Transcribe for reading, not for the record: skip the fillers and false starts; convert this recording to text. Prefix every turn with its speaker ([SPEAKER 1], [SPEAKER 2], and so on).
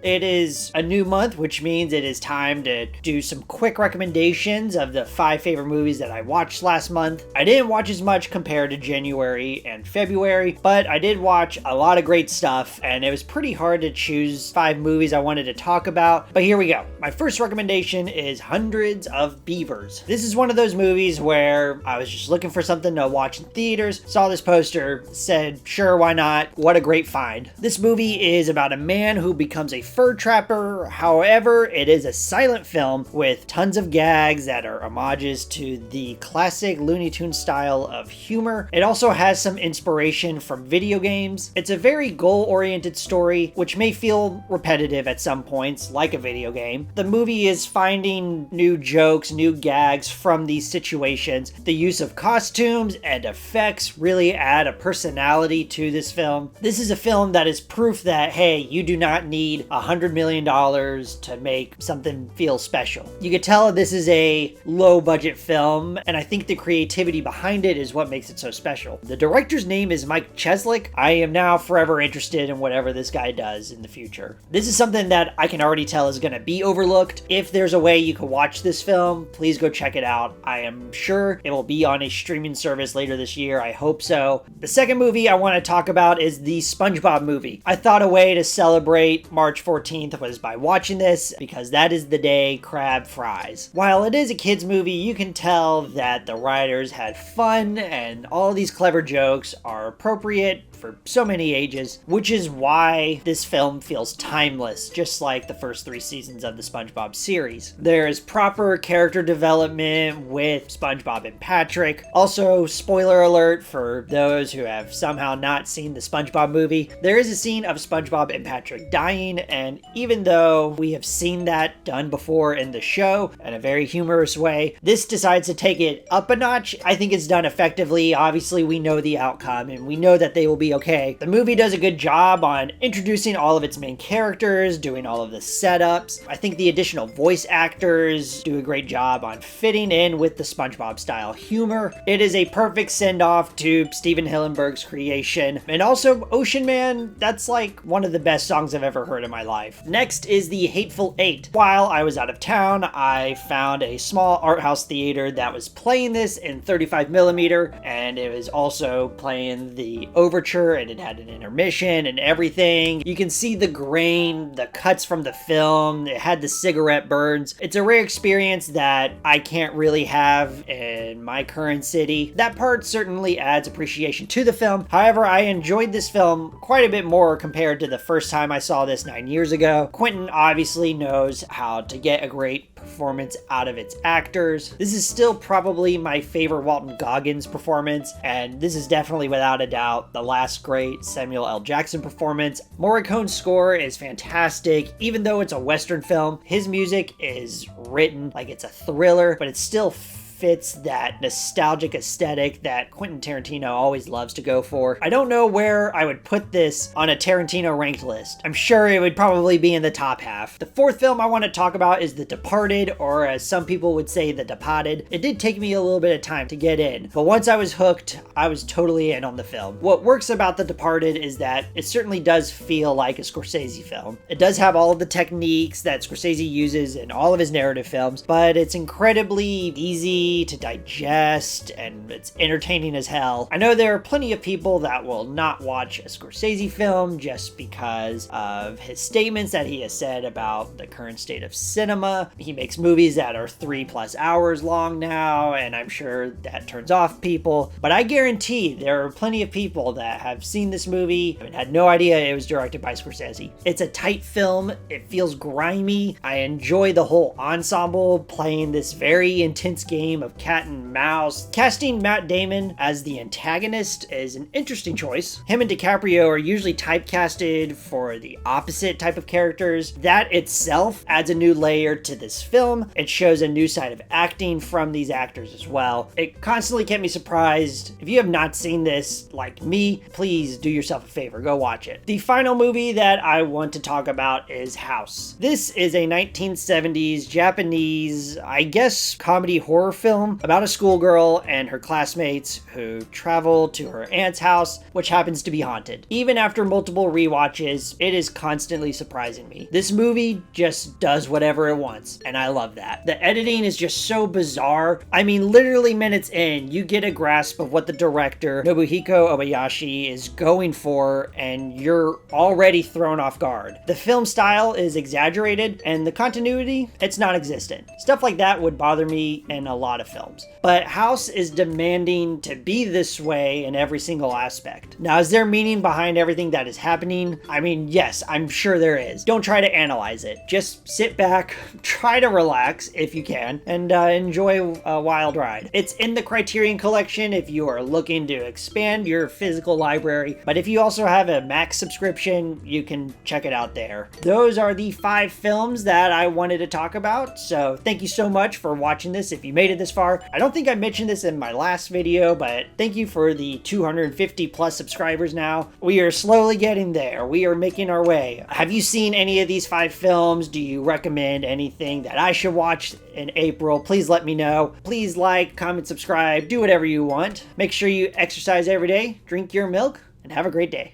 [SPEAKER 1] It is a new month, which means it is time to do some quick recommendations of the 5 favorite movies that I watched last month. I didn't watch as much compared to January and February, but I did watch a lot of great stuff, and it was pretty hard to choose 5 movies I wanted to talk about. But here we go. My first recommendation is Hundreds of Beavers. This is one of those movies where I was just looking for something to watch in theaters, saw this poster, said, sure, why not? What a great find. This movie is about a man who becomes a fur trapper. However, it is a silent film with tons of gags that are homages to the classic Looney Tunes style of humor. It also has some inspiration from video games. It's a very goal-oriented story, which may feel repetitive at some points, like a video game. The movie is finding new jokes, new gags from these situations. The use of costumes and effects really add a personality to this film. This is a film that is proof that, hey, you do not need $100 million to make something feel special. You could tell this is a low-budget film, and I think the creativity behind it is what makes it so special. The director's name is Mike Cheslick. I am now forever interested in whatever this guy does in the future. This is something that I can already tell is going to be overlooked. If there's a way you can watch this film, please go check it out. I am sure it will be on a streaming service later this year. I hope so. The second movie I want to talk about is the Spongebob movie. I thought a way to celebrate March 14th was by watching this, because that is the day crab fries. While it is a kids movie, you can tell that the writers had fun and all these clever jokes are appropriate for so many ages, which is why this film feels timeless, just like the first 3 seasons of the SpongeBob series. There is proper character development with SpongeBob and Patrick. Also, spoiler alert for those who have somehow not seen the SpongeBob movie, there is a scene of SpongeBob and Patrick dying, and even though we have seen that done before in the show in a very humorous way, this decides to take it up a notch. I think it's done effectively. Obviously, we know the outcome, and we know that they will be okay. The movie does a good job on introducing all of its main characters, doing all of the setups. I think the additional voice actors do a great job on fitting in with the SpongeBob style humor. It is a perfect send-off to Steven Hillenburg's creation. And also, Ocean Man, that's like one of the best songs I've ever heard in my life. Next is the Hateful Eight. While I was out of town, I found a small art house theater that was playing this in 35mm, and it was also playing the overture, and it had an intermission and everything. You can see the grain, the cuts from the film. It had the cigarette burns. It's a rare experience that I can't really have in my current city. That part certainly adds appreciation to the film. However, I enjoyed this film quite a bit more compared to the first time I saw this 9 years ago. Quentin obviously knows how to get a great performance out of its actors. This is still probably my favorite Walton Goggins performance, and this is definitely without a doubt the last great Samuel L. Jackson performance. Morricone's score is fantastic. Even though it's a Western film, his music is written like it's a thriller, but it still fits that nostalgic aesthetic that Quentin Tarantino always loves to go for. I don't know where I would put this on a Tarantino ranked list. I'm sure it would probably be in the top half. The fourth film I want to talk about is The Departed, or as some people would say, The Departed. It did take me a little bit of time to get in, but once I was hooked, I was totally in on the film. What works about The Departed is that it certainly does feel like a Scorsese film. It does have all of the techniques that Scorsese uses in all of his narrative films, but it's incredibly easy to digest, and it's entertaining as hell. I know there are plenty of people that will not watch a Scorsese film just because of his statements that he has said about the current state of cinema. He makes movies that are 3+ hours long now, and I'm sure that turns off people. But I guarantee there are plenty of people that have seen this movie and had no idea it was directed by Scorsese. It's a tight film. It feels grimy. I enjoy the whole ensemble playing this very intense game of cat and mouse. Casting Matt Damon as the antagonist is an interesting choice. Him and DiCaprio are usually typecasted for the opposite type of characters. That itself adds a new layer to this film. It shows a new side of acting from these actors as well. It constantly kept me surprised. If you have not seen this, like me, please do yourself a favor, go watch it. The final movie that I want to talk about is House. This is a 1970s Japanese, I guess, comedy horror film film about a schoolgirl and her classmates who travel to her aunt's house, which happens to be haunted. Even after multiple rewatches, it is constantly surprising me. This movie just does whatever it wants, and I love that. The editing is just so bizarre. I mean, literally minutes in, you get a grasp of what the director, Nobuhiko Obayashi, is going for, and you're already thrown off guard. The film style is exaggerated, and the continuity, it's non-existent. Stuff like that would bother me in a lot of films. But House is demanding to be this way in every single aspect. Now, is there meaning behind everything that is happening? I mean, yes, I'm sure there is. Don't try to analyze it. Just sit back, try to relax if you can, and enjoy a wild ride. It's in the Criterion Collection if you are looking to expand your physical library, but if you also have a Max subscription, you can check it out there. Those are the 5 films that I wanted to talk about, so thank you so much for watching this if you made it this far. I don't think I mentioned this in my last video, but thank you for the 250 plus subscribers now. We are slowly getting there. We are making our way. Have you seen any of these 5 films? Do you recommend anything that I should watch in April? Please let me know. Please like, comment, subscribe, do whatever you want. Make sure you exercise every day, drink your milk, and have a great day.